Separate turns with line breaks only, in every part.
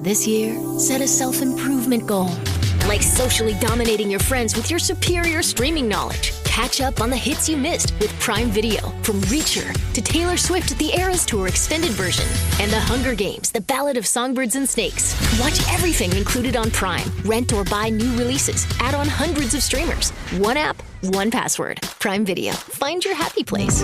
This year, set a self-improvement goal, like socially dominating your friends with your superior streaming knowledge. Catch up on the hits you missed with Prime Video, from Reacher to Taylor Swift The Eras Tour extended version and The Hunger Games, The Ballad of Songbirds and Snakes. Watch everything included on Prime. Rent or buy new releases. Add on hundreds of streamers. One app, one password. Prime Video. Find your happy place.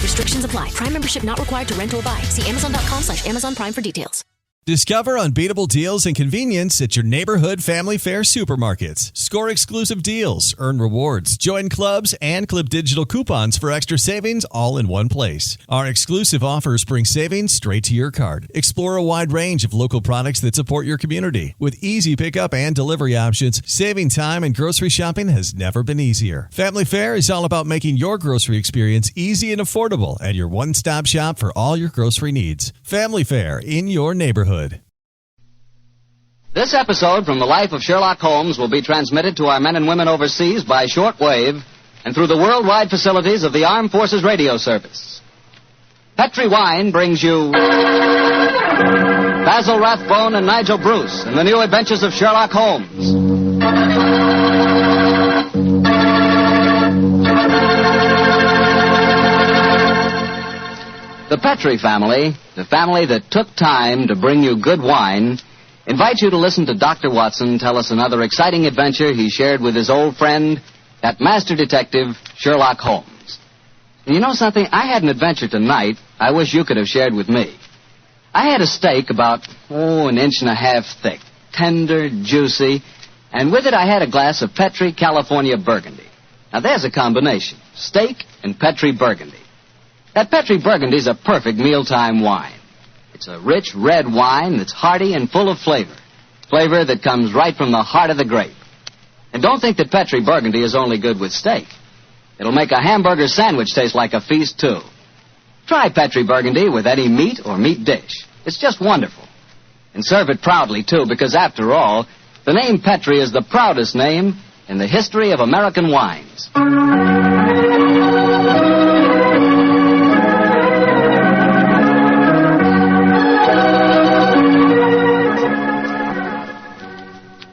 Restrictions apply. Prime membership not required to rent or buy. See Amazon.com/Amazon Prime for details.
Discover unbeatable deals and convenience at your neighborhood family fare supermarkets. Score exclusive deals, earn rewards, join clubs, and clip digital coupons for extra savings all in one place. Our exclusive offers bring savings straight to your card. Explore a wide range of local products that support your community. With easy pickup and delivery options, saving time and grocery shopping has never been easier. Family Fare is all about making your grocery experience easy and affordable at your one-stop shop for all your grocery needs. Family Fare in your neighborhood.
This episode from the life of Sherlock Holmes will be transmitted to our men and women overseas by shortwave and through the worldwide facilities of the Armed Forces Radio Service. Petri Wine brings you Basil Rathbone and Nigel Bruce in the new Adventures of Sherlock Holmes. The Petri family, the family that took time to bring you good wine, invite you to listen to Dr. Watson tell us another exciting adventure he shared with his old friend, that master detective, Sherlock Holmes. And you know something? I had an adventure tonight I wish you could have shared with me. I had a steak about, an inch and a half thick, tender, juicy, and with it I had a glass of Petri California Burgundy. Now there's a combination, steak and Petri Burgundy. That Petri Burgundy is a perfect mealtime wine. It's a rich red wine that's hearty and full of flavor. Flavor that comes right from the heart of the grape. And don't think that Petri Burgundy is only good with steak. It'll make a hamburger sandwich taste like a feast, too. Try Petri Burgundy with any meat or meat dish. It's just wonderful. And serve it proudly, too, because after all, the name Petri is the proudest name in the history of American wines.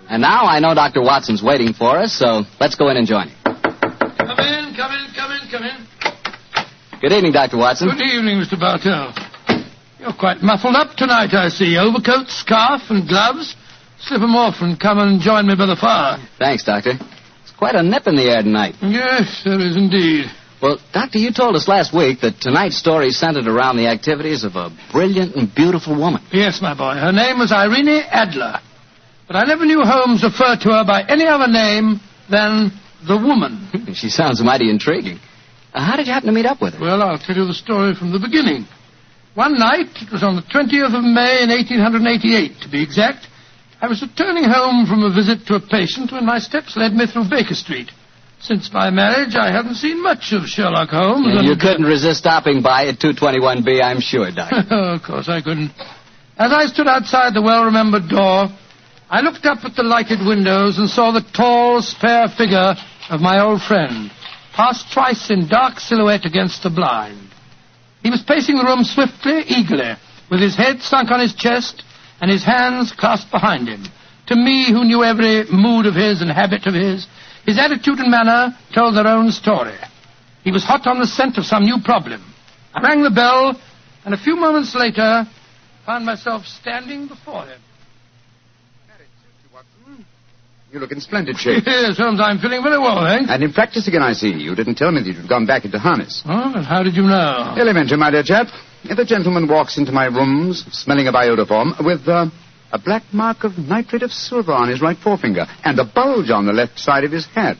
And now I know Dr. Watson's waiting for us, so let's go in and join him.
Come in.
Good evening, Dr. Watson.
Good evening, Mr. Bartell. You're quite muffled up tonight, I see. Overcoat, scarf, and gloves. Slip 'em off and come and join me by the fire.
Thanks, Doctor. It's quite a nip in the air tonight.
Yes, there is indeed.
Well, Doctor, you told us last week that tonight's story centered around the activities of a brilliant and beautiful woman.
Yes, my boy. Her name was Irene Adler. But I never knew Holmes refer to her by any other name than the woman.
She sounds mighty intriguing. How did you happen to meet up with her?
Well, I'll tell you the story from the beginning. One night, it was on the 20th of May in 1888, to be exact, I was returning home from a visit to a patient when my steps led me through Baker Street. Since my marriage, I haven't seen much of Sherlock Holmes.
And you couldn't resist stopping by at 221B, I'm sure, Doctor.
Of course I couldn't. As I stood outside the well-remembered door, I looked up at the lighted windows and saw the tall, spare figure of my old friend, pass twice in dark silhouette against the blind. He was pacing the room swiftly, eagerly, with his head sunk on his chest and his hands clasped behind him. To me, who knew every mood of his and habit of his attitude and manner told their own story. He was hot on the scent of some new problem. I rang the bell, and a few moments later, found myself standing before him.
You look in splendid shape.
Yes, Holmes, I'm feeling very well, thanks.
And in practice again, I see. You didn't tell me that you'd gone back into harness.
Oh, and how did you know?
Elementary, my dear chap. If a gentleman walks into my rooms, smelling of iodoform, with a black mark of nitrate of silver on his right forefinger, and a bulge on the left side of his hat,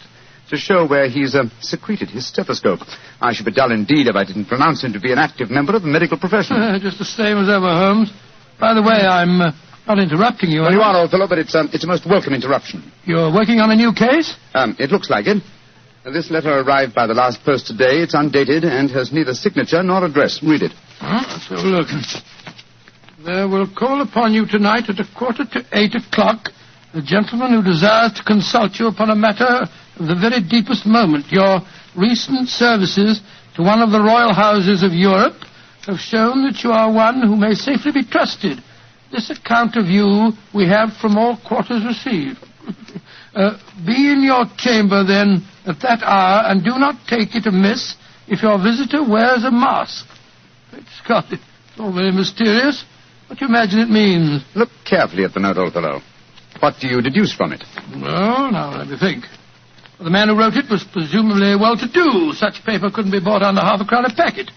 to show where he's secreted his stethoscope, I should be dull indeed if I didn't pronounce him to be an active member of the medical profession.
Just the same as ever, Holmes. By the way, I'm not interrupting you.
Well, you are, old fellow, but it's a most welcome interruption.
You're working on a new case?
It looks like it. This letter arrived by the last post today. It's undated and has neither signature nor address. Read it.
Let's have a look. There will call upon you tonight at 7:45 a gentleman who desires to consult you upon a matter of the very deepest moment. Your recent services to one of the royal houses of Europe have shown that you are one who may safely be trusted This account of you we have from all quarters received. Be in your chamber, then, at that hour, and do not take it amiss if your visitor wears a mask. Great Scott, it's all very mysterious. What do you imagine it means?
Look carefully at the note, old fellow. What do you deduce from it?
Well, now, let me think. Well, the man who wrote it was presumably well-to-do. Such paper couldn't be bought under half a crown a packet.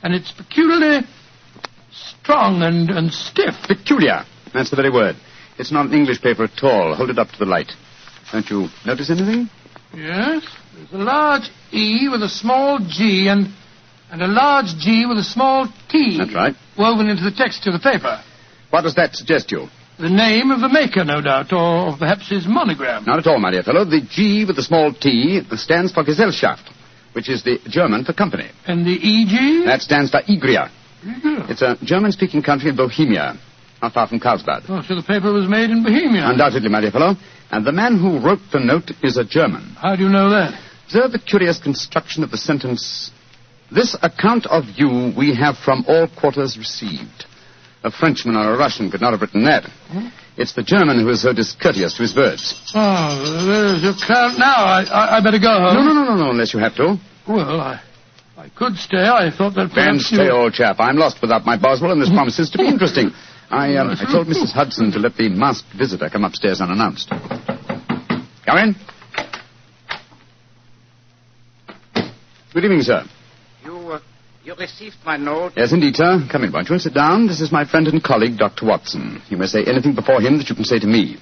And it's peculiarly strong and stiff.
Peculiar. That's the very word. It's not an English paper at all. Hold it up to the light. Don't you notice anything?
Yes. There's a large E with a small G and a large G with a small T.
That's right.
Woven into the text of the paper.
What does that suggest you?
The name of the maker, no doubt, or perhaps his monogram.
Not at all, my dear fellow. The G with the small T stands for Gesellschaft, which is the German for company.
And the EG?
That stands for Igria.
Yeah.
It's a German-speaking country in Bohemia, not far from Carlsbad.
Oh, so the paper was made in Bohemia?
Undoubtedly, my dear fellow. And the man who wrote the note is a German.
How do you know that?
Observe the curious construction of the sentence. This account of you we have from all quarters received. A Frenchman or a Russian could not have written that. It's the German who is so discourteous to his words.
Oh, there's your count now. I better go home.
No, unless you have to.
Well, I could stay. I thought that
Then
perhaps
stay, old chap. I'm lost without my Boswell, and this promises to be interesting. I told Mrs. Hudson to let the masked visitor come upstairs unannounced. Come in. Good evening, sir.
You received my note?
Yes, indeed, sir. Come in, won't you? Sit down. This is my friend and colleague, Dr. Watson. You may say anything before him that you can say to me.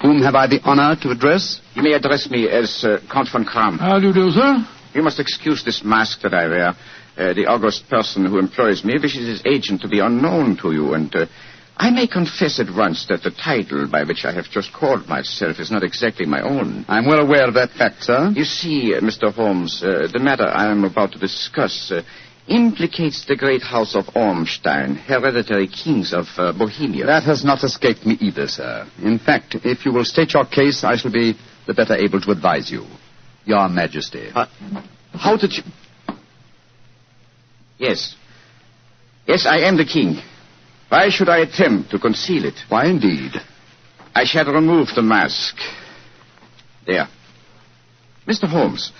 Whom have I the honor to address?
You may address me as Count von Kram.
How do you do, sir?
You must excuse this mask that I wear. The august person who employs me wishes his agent to be unknown to you, and I may confess at once that the title by which I have just called myself is not exactly my own.
I'm well aware of that fact, sir.
You see, Mr. Holmes, the matter I am about to discuss implicates the great house of Ormstein, hereditary kings of Bohemia.
That has not escaped me either, sir. In fact, if you will state your case, I shall be the better able to advise you. Your Majesty.
How did you... Yes. Yes, I am the king. Why should I attempt to conceal it?
Why, indeed?
I shall remove the mask. There. Mr. Holmes,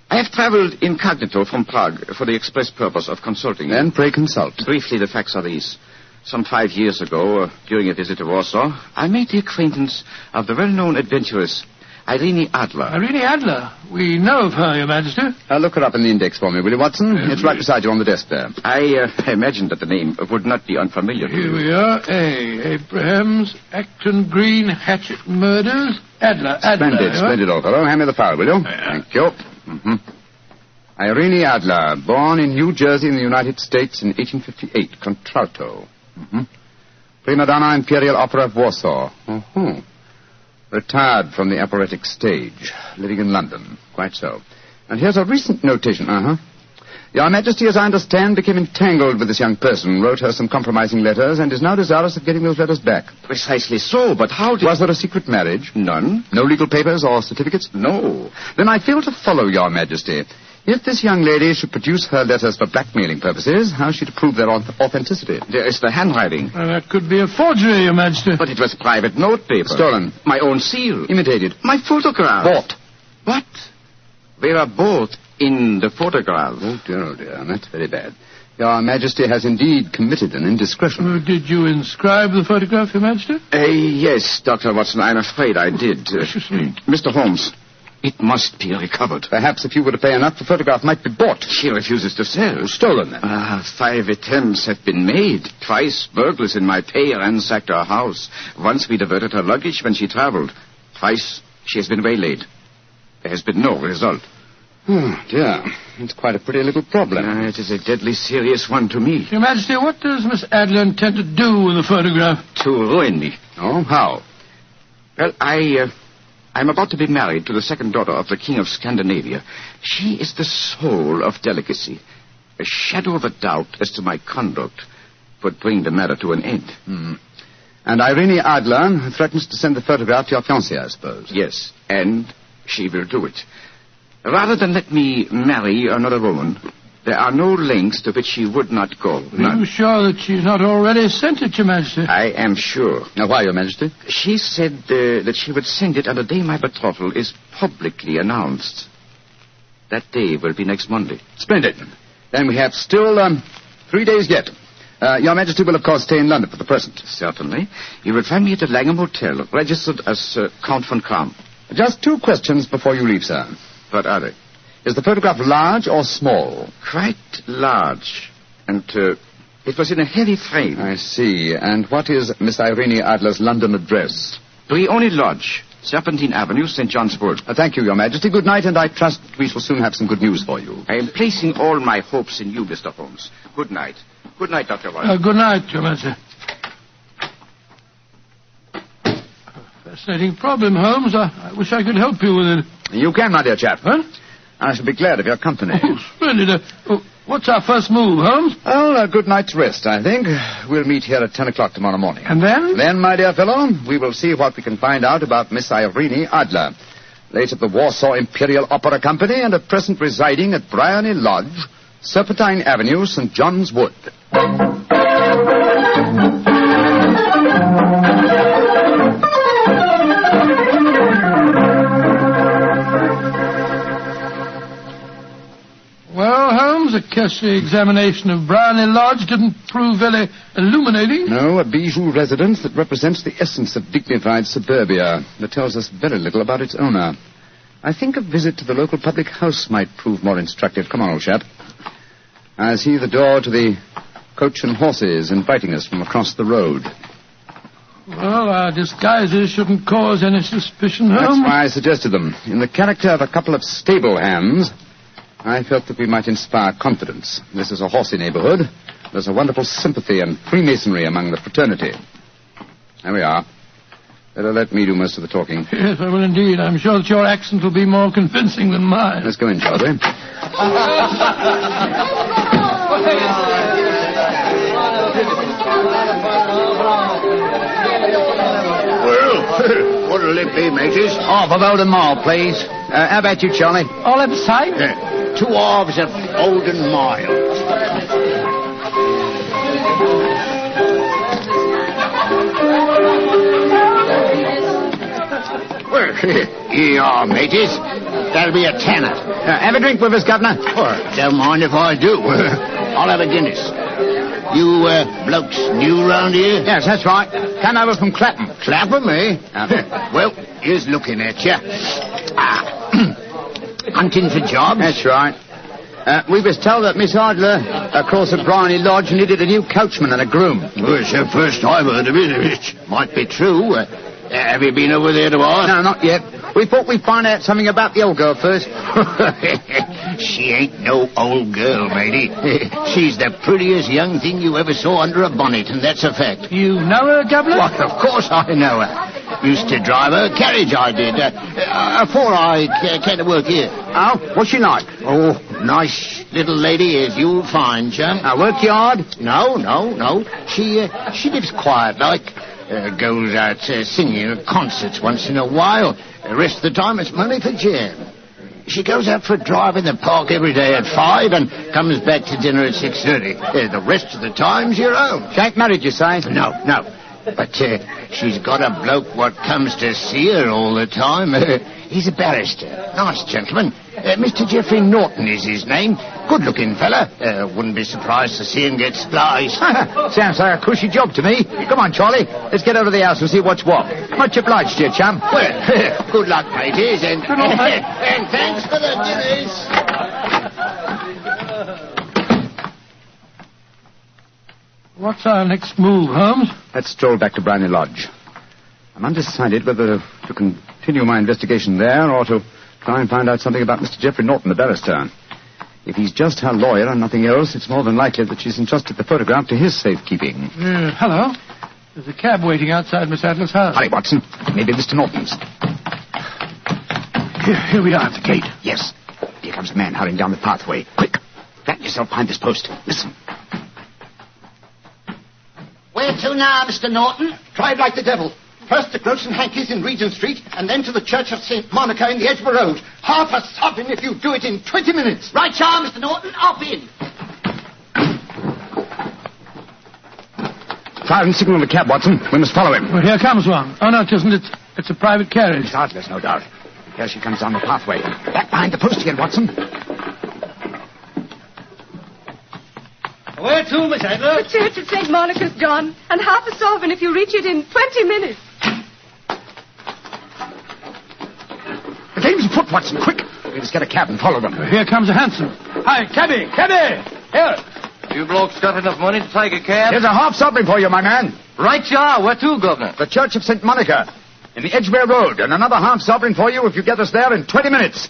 I have traveled incognito from Prague for the express purpose of consulting.
Then pray consult.
Briefly, the facts are these. Some 5 years ago, during a visit to Warsaw, I made the acquaintance of the well-known adventuress Irene Adler.
Irene Adler? We know of her, Your Majesty.
Look her up in the index for me, will you, Watson? It's right beside you on the desk there.
I imagined that the name would not be unfamiliar to you.
Here we are. Abraham's, Acton Green, Hatchet Murders. Adler.
Splendid, old fellow. Hand me the file, will you? Thank you. Irene Adler, born in New Jersey in the United States in 1858. Contralto. Prima donna Imperial Opera of Warsaw. Retired from the operatic stage. Living in London. Quite so. And here's a recent notation. Your Majesty, as I understand, became entangled with this young person, wrote her some compromising letters, and is now desirous of getting those letters back.
Precisely so, but how did...
Was there a secret marriage?
None.
No legal papers or certificates?
No.
Then I fail to follow, Your Majesty. If this young lady should produce her letters for blackmailing purposes, how is she to prove their authenticity?
There is the handwriting.
That could be a forgery, Your Majesty.
But it was private note paper.
Stolen.
My own seal.
Imitated.
My photograph.
Bought.
What? They were both in the photograph.
Oh, dear. That's very bad. Your Majesty has indeed committed an indiscretion.
Did you inscribe the photograph, Your Majesty?
Yes, Dr. Watson, I'm afraid I did.
Precious me.
Mr. Holmes, it must be recovered.
Perhaps if you were to pay enough, the photograph might be bought.
She refuses to sell.
Stolen, then.
5 attempts have been made. Twice burglars in my pay ransacked her house. Once we diverted her luggage when she traveled. Twice she has been waylaid. There has been no result.
Oh, dear. It's quite a pretty little problem.
It is a deadly serious one to me.
Your Majesty, what does Miss Adler intend to do with the photograph?
To ruin me.
Oh, how?
Well, I'm about to be married to the second daughter of the King of Scandinavia. She is the soul of delicacy. A shadow of a doubt as to my conduct would bring the matter to an end.
And Irene Adler threatens to send the photograph to your fiancé, I suppose.
Yes, and she will do it. Rather than let me marry another woman, There are no links to which she would not go.
Are you sure that she's not already sent it, Your Majesty?
I am sure.
Now, why, Your Majesty?
She said that she would send it on the day my betrothal is publicly announced. That day will be next Monday.
Splendid. Then we have still 3 days yet. Your Majesty will, of course, stay in London for the present.
Certainly. You will find me at the Langham Hotel, registered as Count von Kram.
Just 2 questions before you leave, sir.
What are they?
Is the photograph large or small?
Quite large. And it was in a heavy frame.
I see. And what is Miss Irene Adler's London address?
Brioni Lodge, Serpentine Avenue, St. John's Wood.
Thank you, Your Majesty. Good night, and I trust we shall soon have some good news for you.
I am placing all my hopes in you, Mr. Holmes. Good night. Good night, Dr. Watson.
Good night, Your Majesty. Fascinating problem, Holmes. I wish I could help you with it.
You can, my dear chap.
Huh?
I shall be glad of your company.
Oh, splendid. What's our first move, Holmes?
Well, a good night's rest, I think. We'll meet here at 10 o'clock tomorrow morning.
And then?
Then, my dear fellow, we will see what we can find out about Miss Irene Adler, late at the Warsaw Imperial Opera Company and at present residing at Briony Lodge, Serpentine Avenue, St. John's Wood.
Well, Holmes, a cursory examination of Briony Lodge didn't prove very illuminating.
No, a bijou residence that represents the essence of dignified suburbia, but tells us very little about its owner. I think a visit to the local public house might prove more instructive. Come on, old chap. I see the door to the Coach and Horses inviting us from across the road.
Well, our disguises shouldn't cause any suspicion, Holmes.
That's why I suggested them. In the character of a couple of stable hands, I felt that we might inspire confidence. This is a horsey neighborhood. There's a wonderful sympathy and freemasonry among the fraternity. There we are. Better let me do most of the talking.
Yes, I will indeed. I'm sure that your accent will be more convincing than mine.
Let's go in, shall we?
Well, what'll it be, mateys?
Half of Oldham Mile, please. How about you, Charlie?
All at the same?
Yeah, 2 halves of Oldham Mile. Well, here you are, mateys. That'll be a tenner.
Have a drink with us, Governor.
Well, don't mind if I do. I'll have a Guinness. You blokes new round here?
Yes, that's right. Came over from Clapham.
Clapham, eh? Well, here's looking at you. Hunting for jobs?
That's right. We was told that Miss Adler, across at Briony Lodge, needed a new coachman and a groom.
Well, it's the first I've heard of it. It might be true. Have you been over there to ask?
No, not yet. We thought we'd find out something about the old girl first.
She ain't no old girl, matey. She's the prettiest young thing you ever saw under a bonnet, and that's a fact.
You know her, Governor?
Why, of course I know her. Used to drive her carriage, I did. Before I came to work here.
Oh, what's she like?
Oh, nice little lady, as you'll find, chum.
Work hard?
No. She lives quiet, like. Goes out singing at concerts once in a while. The rest of the time it's money for jam. She goes out for a drive in the park every day at 5 and comes back to dinner at 6:30. The rest of the time's your own.
She ain't married, you say?
No. But she's got a bloke what comes to see her all the time. He's a barrister. Nice gentleman. Mr. Geoffrey Norton is his name. Good-looking fella. Wouldn't be surprised to see him get spliced.
Sounds like a cushy job to me. Come on, Charlie. Let's get over to the house and see what's what. Much obliged to you, chum.
Well, good luck, mateys, and thanks for the dinners.
What's our next move, Holmes?
Let's stroll back to Briony Lodge. I'm undecided whether to continue my investigation there or to try and find out something about Mr. Geoffrey Norton, the barrister. If he's just her lawyer and nothing else, it's more than likely that she's entrusted the photograph to his safekeeping.
Hello. There's a cab waiting outside Miss Adler's house.
Hurry, Watson. Maybe Mr. Norton's.
Here we are at the gate.
Yes. Here comes the man hurrying down the pathway. Quick. Plant yourself behind this post. Listen.
Where to now, Mr. Norton? Drive like the devil. First to Gross and Hankey's in Regent Street, and then to the Church of St. Monica in the Edgware Road. Half a sovereign if you do it in 20 minutes. Right, Mr. Norton, up in.
Fire and signal the cab, Watson. We must follow him.
Well, here comes one. Oh, no, it isn't. It's a private carriage.
Miss Ardler's, no doubt. Here she comes down the pathway. Back behind the post again, Watson.
Where to, Miss Adler?
The church at St. Monica's, John. And half a sovereign if you reach it in 20 minutes.
The dame's afoot, Watson. Quick. We must get a cab and follow them.
Here comes a hansom. Hi, cabby, cabby. Here.
You blokes got enough money to take a cab?
Here's a half sovereign for you, my man.
Right you are. Where to, Governor?
The Church of St. Monica. In the Edgware Road. And another half sovereign for you if you get us there in 20 minutes.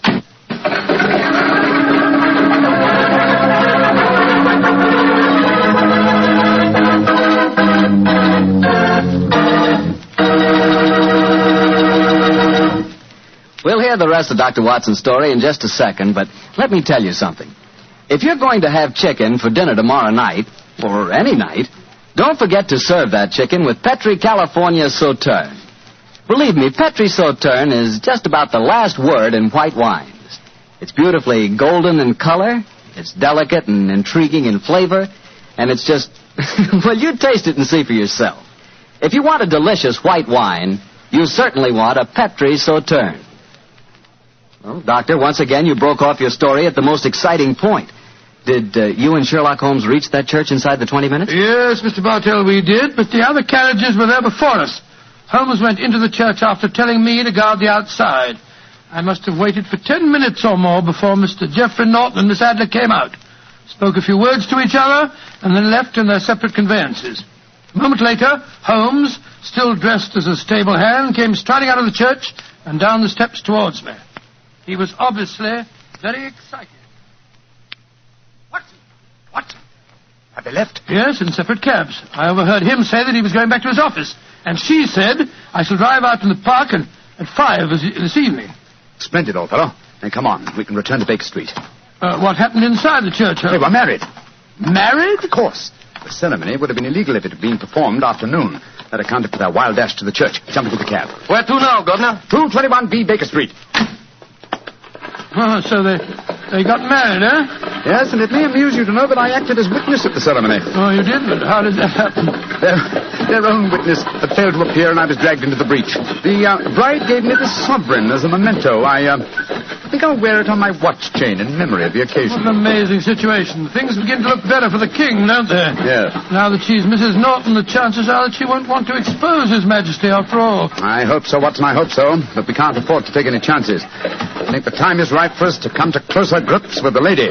We'll hear the rest of Dr. Watson's story in just a second, but let me tell you something. If you're going to have chicken for dinner tomorrow night, or any night, don't forget to serve that chicken with Petri California Sauterne. Believe me, Petri Sauterne is just about the last word in white wines. It's beautifully golden in color, it's delicate and intriguing in flavor, and it's just... well, you taste it and see for yourself. If you want a delicious white wine, you certainly want a Petri Sauterne. Well, Doctor, once again, you broke off your story at the most exciting point. Did you and Sherlock Holmes reach that church inside the 20 minutes?
Yes, Mr. Bartell, we did, but the other carriages were there before us. Holmes went into the church after telling me to guard the outside. I must have waited for 10 minutes or more before Mr. Geoffrey Norton and Miss Adler came out, spoke a few words to each other, and then left in their separate conveyances. A moment later, Holmes, still dressed as a stable hand, came striding out of the church and down the steps towards me. He was obviously very excited.
Watson. Have they left?
Yes, in separate cabs. I overheard him say that he was going back to his office. And she said, I shall drive out in the park at 5 this evening.
Splendid, old fellow. Then come on. We can return to Baker Street.
What happened inside the church?
They were married.
Married?
Of course. The ceremony would have been illegal if it had been performed after noon. That accounted for their wild dash to the church. Jump into the cab.
Where to now, Governor?
221B Baker Street.
Oh, so they got married, eh?
Yes, and it may amuse you to know that I acted as witness at the ceremony.
Oh, you did? But how did that happen?
Their own witness had failed to appear, and I was dragged into the breach. The bride gave me the sovereign as a memento. I think I'll wear it on my watch chain in memory of the occasion.
What an amazing situation. Things begin to look better for the king, don't they?
Yes.
Now that she's Mrs. Norton, the chances are that she won't want to expose His Majesty after all.
I hope so, Watson, I hope so. But we can't afford to take any chances. I think the time is right for us to come to closer grips with the lady.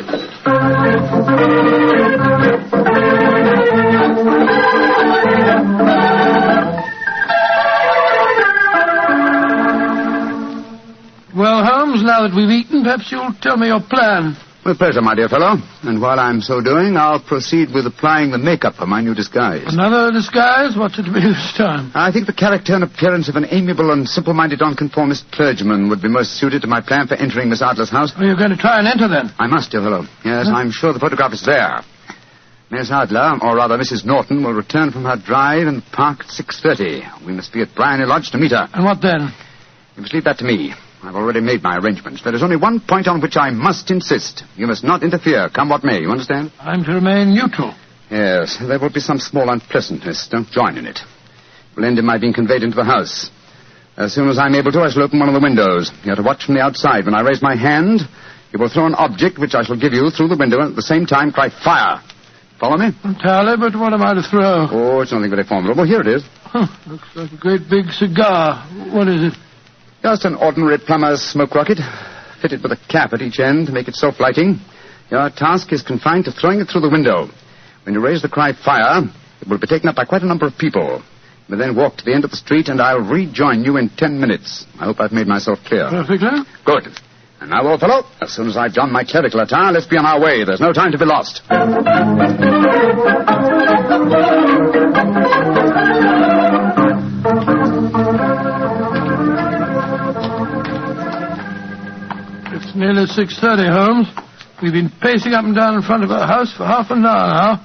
Well, Holmes, now that we've eaten, perhaps you'll tell me your plan.
With pleasure, my dear fellow. And while I'm so doing, I'll proceed with applying the makeup for my new disguise.
Another disguise? What's it to be this time?
I think the character and appearance of an amiable and simple-minded nonconformist clergyman would be most suited to my plan for entering Miss Adler's house.
Are you going to try and enter, then?
I must, dear fellow. Yes, I'm sure the photograph is there. Miss Adler, or rather Mrs. Norton, will return from her drive in the park at 6:30. We must be at Bryony Lodge to meet her.
And what then?
You must leave that to me. I've already made my arrangements. There is only one point on which I must insist. You must not interfere, come what may. You understand?
I'm to remain neutral.
Yes, there will be some small unpleasantness. Don't join in it. It will end in my being conveyed into the house. As soon as I'm able to, I shall open one of the windows. You're to watch from the outside. When I raise my hand, you will throw an object which I shall give you through the window and at the same time cry, fire. Follow me?
Entirely, but what am I to throw?
Oh, it's nothing very formidable. Here it is.
Looks like a great big cigar. What is it?
Just an ordinary plumber's smoke rocket, fitted with a cap at each end to make it self-lighting. Your task is confined to throwing it through the window. When you raise the cry, fire, it will be taken up by quite a number of people. You will then walk to the end of the street, and I'll rejoin you in 10 minutes. I hope I've made myself clear.
Perfectly.
Good. And now, old fellow, as soon as I've done my clerical attire, let's be on our way. There's no time to be lost.
It's nearly 6:30, Holmes. We've been pacing up and down in front of her house for half an hour now.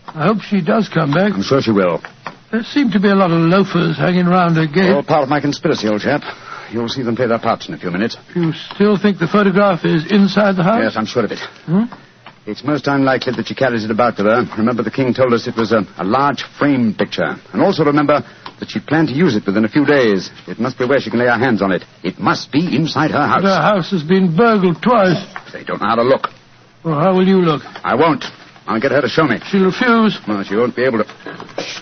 I hope she does come back.
I'm sure she will.
There seem to be a lot of loafers hanging round her gate.
All part of my conspiracy, old chap. You'll see them play their parts in a few minutes.
You still think the photograph is inside the house?
Yes, I'm sure of it. It's most unlikely that she carries it about with her. Remember, the king told us it was a large frame picture. And also remember that she planned to use it within a few days. It must be where she can lay her hands on it. It must be inside her house.
Her house has been burgled twice.
They don't know how to look.
Well, how will you look?
I won't. I'll get her to show me.
She'll refuse.
Well, she won't be able to... Shh.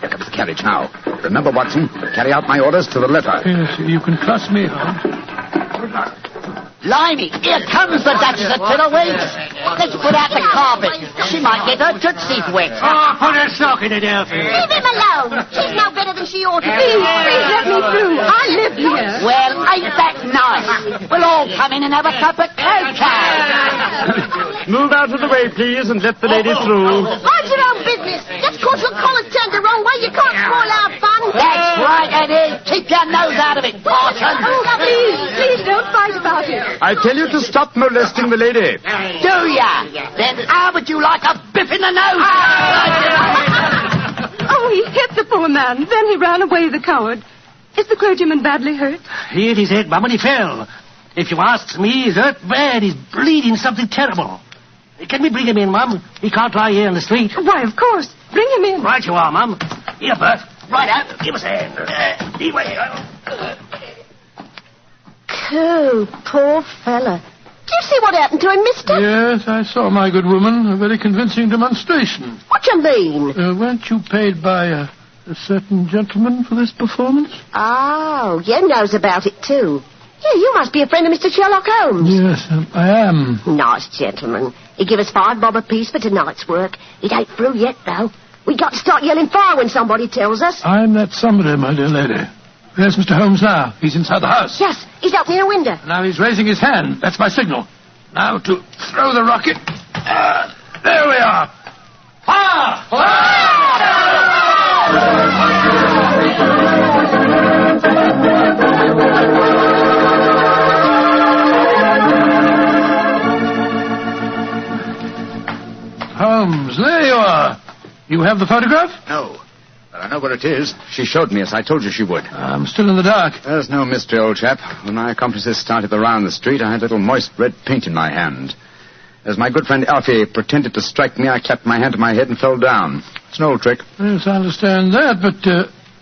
Here comes the carriage now. Remember, Watson, carry out my orders to the letter.
Yes, you can trust me, Holmes. Good luck.
Blimey, here comes the Duchess of Tiddleweeds. Let's put out the carpet. She might get her tootsies wet.
Oh, put her sock in it, Elfie.
Leave him alone. She's no better than she ought to be.
Please let me through. I live here.
Well, ain't that nice? We'll all come in and have a cup of cocoa.
Move out of the way, please, and let the lady through.
Mind your own business. Just because your collar's turned the wrong way, you can't spoil our fun.
That's right, Eddie. Keep your nose out of it, Parson.
Please don't fight about it.
I tell you to stop molesting the lady.
Do ya? Then how would you like a biff in the nose?
Oh, he hit the poor man. Then he ran away, the coward. Is the clergyman badly hurt?
He hit his head, Mum, and he fell. If you ask me, he's hurt bad. He's bleeding something terrible. Can we bring him in, Mum? He can't lie here in the street.
Why, of course. Bring him in.
Right you are, Mum. Here, Bert. Right out. Give us a hand. Lead way.
Oh, poor fella. Do you see what happened to him, mister?
Yes, I saw, my good woman. A very convincing demonstration.
What you mean?
Weren't you paid by a certain gentleman for this performance?
Oh, you knows about it, too. Yeah, you must be a friend of Mr. Sherlock Holmes.
Yes, I am.
Nice gentleman. He give us $5 bob apiece for tonight's work. It ain't through yet, though. We got to start yelling fire when somebody tells us.
I'm that somebody, my dear lady. There's Mr. Holmes now. He's inside the house.
Yes, he's opening a window.
Now he's raising his hand. That's my signal. Now to throw the rocket. There we are. Fire! Holmes, there you are. You have the photograph?
No. But I know where it is. She showed me, as I told you she would.
I'm still in the dark.
There's no mystery, old chap. When my accomplices started around the street, I had a little moist red paint in my hand. As my good friend Alfie pretended to strike me, I clapped my hand to my head and fell down. It's an old trick.
Yes, I understand that, but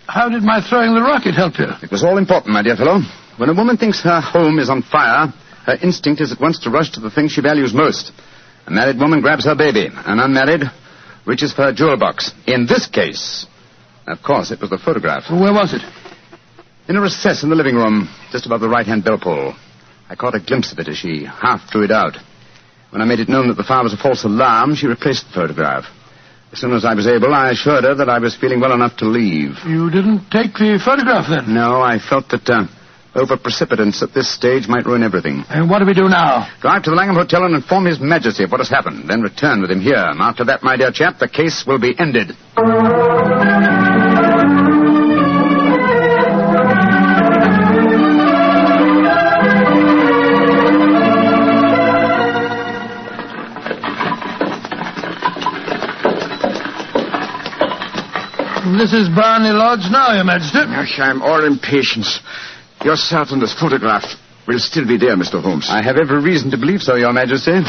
how did my throwing the rocket help you?
It was all important, my dear fellow. When a woman thinks her home is on fire, her instinct is at once to rush to the thing she values most. A married woman grabs her baby. An unmarried reaches for her jewel box. In this case, of course, it was the photograph.
Well, where was it?
In a recess in the living room, just above the right-hand bell pull. I caught a glimpse of it as she half threw it out. When I made it known that the fire was a false alarm, she replaced the photograph. As soon as I was able, I assured her that I was feeling well enough to leave.
You didn't take the photograph, then?
No, I felt that over-precipitance at this stage might ruin everything.
And what do we do now?
Drive to the Langham Hotel and inform His Majesty of what has happened. Then return with him here. And after that, my dear chap, the case will be ended.
This is Barney Lodge now, Your Majesty.
I'm all impatience. Your servant's photograph will still be there, Mr. Holmes.
I have every reason to believe so, Your Majesty.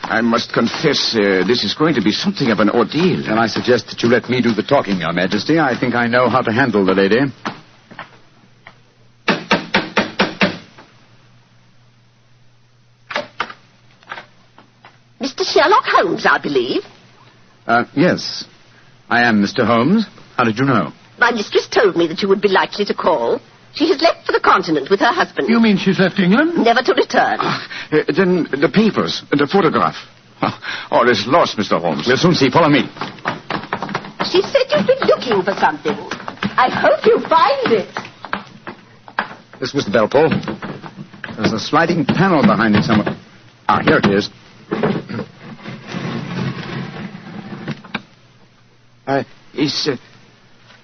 I must confess, this is going to be something of an ordeal.
Then I suggest that you let me do the talking, Your Majesty. I think I know how to handle the lady.
Mr. Sherlock Holmes, I believe.
Yes. I am Mr. Holmes. How did you know?
My mistress told me that you would be likely to call. She has left for the continent with her husband.
You mean she's left England?
Never to return.
Then the papers, the photograph. All is lost, Mr. Holmes.
We'll soon see. Follow me.
She said you'd been looking for something. I hope you find it.
This was the bell pull. There's a sliding panel behind it somewhere. Ah, here it is.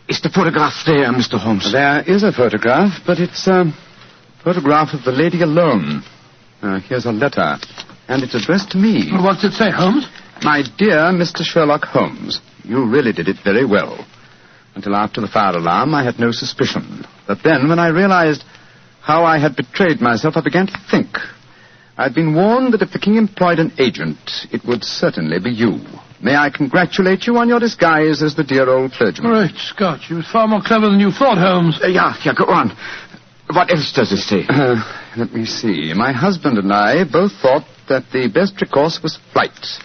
Is the photograph there, Mr. Holmes?
There is a photograph, but it's a photograph of the lady alone. Here's a letter, and it's addressed to me.
Well, what's it say, Holmes?
My dear Mr. Sherlock Holmes, you really did it very well. Until after the fire alarm, I had no suspicion. But then, when I realized how I had betrayed myself, I began to think. I'd been warned that if the king employed an agent, it would certainly be you. May I congratulate you on your disguise as the dear old clergyman?
Great Scott, you was far more clever than you thought, Holmes.
Yeah, go on. What else does it say?
Let me see. My husband and I both thought that the best recourse was flight.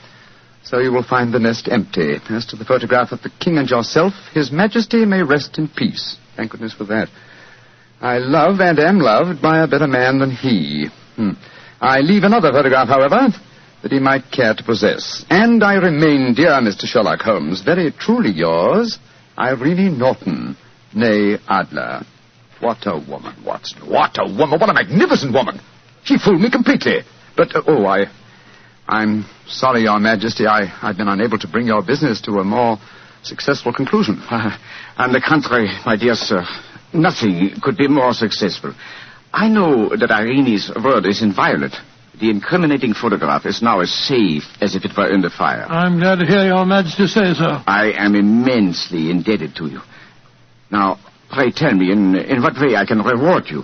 So you will find the nest empty. As to the photograph of the king and yourself, His Majesty may rest in peace. Thank goodness for that. I love and am loved by a better man than he. I leave another photograph, however, that he might care to possess. And I remain, dear Mr. Sherlock Holmes, very truly yours, Irene Norton, née Adler. What a woman, Watson. What a woman. What a magnificent woman. She fooled me completely. But, I'm sorry, Your Majesty, I've been unable to bring your business to a more successful conclusion.
On the contrary, my dear sir, nothing could be more successful. I know that Irene's word is inviolate. The incriminating photograph is now as safe as if it were in the fire.
I'm glad to hear Your Majesty say so.
I am immensely indebted to you. Now, pray tell me in what way I can reward you.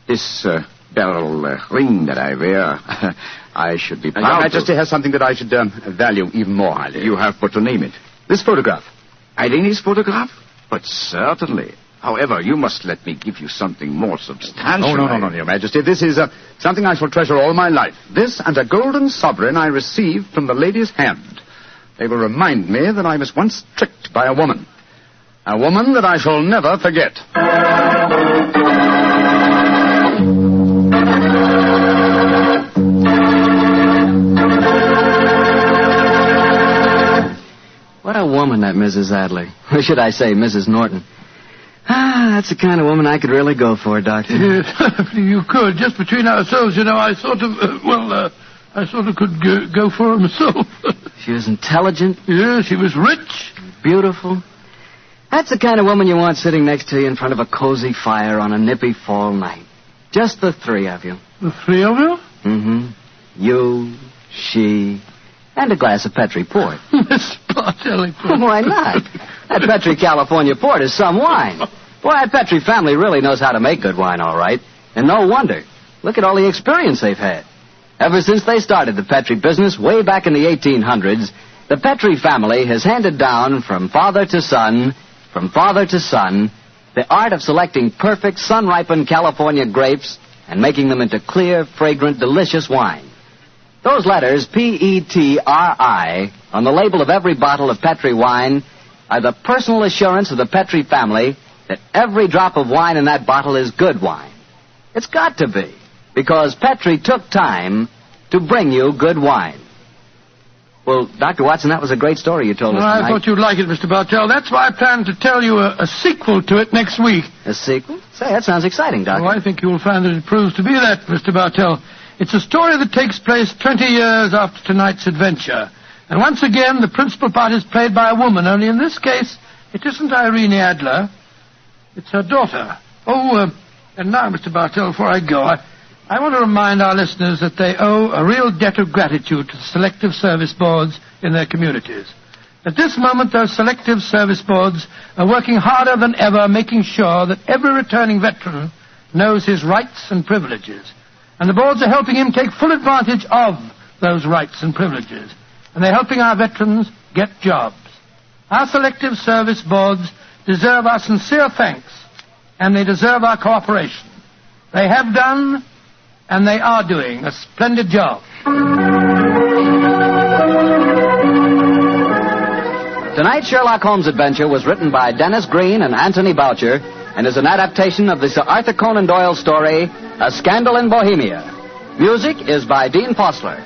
This beryl ring that I wear, I should be proud
Your Majesty has something that I should value even more highly.
You have but to name it.
This photograph.
Irene's photograph? But certainly. However, you must let me give you something more substantial.
Oh, no, Your Majesty. This is something I shall treasure all my life. This and a golden sovereign I received from the lady's hand. They will remind me that I was once tricked by a woman. A woman that I shall never forget.
What a woman, that Mrs. Adler. Or should I say, Mrs. Norton. That's the kind of woman I could really go for, Doctor.
Yes, you could. Just between ourselves, I sort of could go for her myself.
She was intelligent.
Yeah, she was rich.
Beautiful. That's the kind of woman you want sitting next to you in front of a cozy fire on a nippy fall night. Just the three of you.
The three of you?
Mm-hmm. You, she, and a glass of Petri port.
Miss Bartelli.
Why not? That Petri California port is some wine. Boy, that Petri family really knows how to make good wine, all right. And no wonder. Look at all the experience they've had. Ever since they started the Petri business way back in the 1800s, the Petri family has handed down from father to son, the art of selecting perfect sun-ripened California grapes and making them into clear, fragrant, delicious wine. Those letters, P-E-T-R-I, on the label of every bottle of Petri wine are the personal assurance of the Petri family that every drop of wine in that bottle is good wine. It's got to be, because Petri took time to bring you good wine. Well, Dr. Watson, that was a great story you told us tonight.
I thought you'd like it, Mr. Bartell. That's why I plan to tell you a sequel to it next week.
A sequel? Say, that sounds exciting, Doctor.
Well, I think you'll find that it proves to be that, Mr. Bartell. It's a story that takes place 20 years after tonight's adventure. And once again, the principal part is played by a woman, only in this case, it isn't Irene Adler. It's her daughter. And now, Mr. Bartell, before I go, I want to remind our listeners that they owe a real debt of gratitude to the selective service boards in their communities. At this moment, those selective service boards are working harder than ever, making sure that every returning veteran knows his rights and privileges. And the boards are helping him take full advantage of those rights and privileges. And they're helping our veterans get jobs. Our selective service boards deserve our sincere thanks, and they deserve our cooperation. They have done, and they are doing, a splendid job.
Tonight's Sherlock Holmes adventure was written by Dennis Green and Anthony Boucher and is an adaptation of the Sir Arthur Conan Doyle story, A Scandal in Bohemia. Music is by Dean Fossler.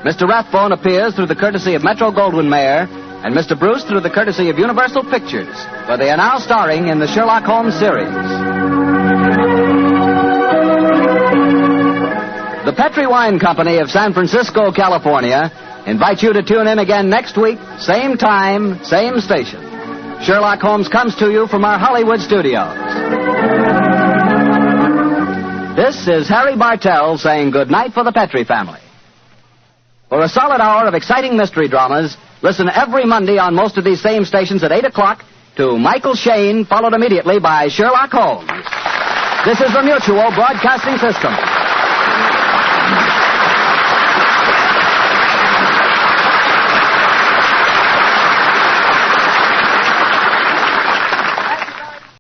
Mr. Rathbone appears through the courtesy of Metro-Goldwyn-Mayer and Mr. Bruce through the courtesy of Universal Pictures, where they are now starring in the Sherlock Holmes series. The Petri Wine Company of San Francisco, California, invites you to tune in again next week, same time, same station. Sherlock Holmes comes to you from our Hollywood studios. This is Harry Bartell saying good night for the Petri family. For a solid hour of exciting mystery dramas, listen every Monday on most of these same stations at 8 o'clock to Michael Shayne, followed immediately by Sherlock Holmes. This is the Mutual Broadcasting System.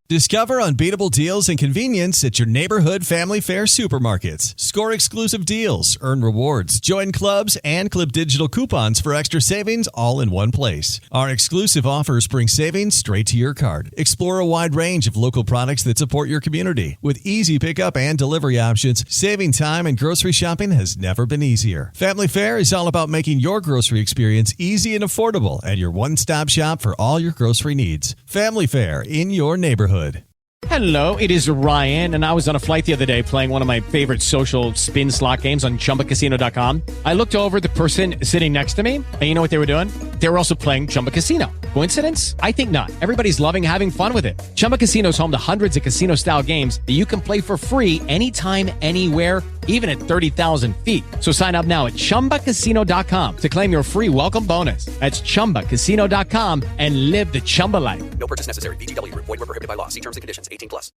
Discover unbeatable deals and convenience at your neighborhood family fare supermarkets. Score exclusive deals, earn rewards, join clubs, and clip digital coupons for extra savings all in one place. Our exclusive offers bring savings straight to your card. Explore a wide range of local products that support your community. With easy pickup and delivery options, saving time and grocery shopping has never been easier. Family Fare is all about making your grocery experience easy and affordable and your one-stop shop for all your grocery needs. Family Fare in your neighborhood.
Hello, it is Ryan, and I was on a flight the other day playing one of my favorite social spin slot games on ChumbaCasino.com. I looked over at the person sitting next to me, and you know what they were doing? They were also playing Chumba Casino. Coincidence? I think not. Everybody's loving having fun with it. Chumba Casino is home to hundreds of casino-style games that you can play for free anytime, anywhere, even at 30,000 feet. So sign up now at ChumbaCasino.com to claim your free welcome bonus. That's ChumbaCasino.com and live the Chumba life.
No purchase necessary. VGW. Void where prohibited by law. See terms and conditions. 18+.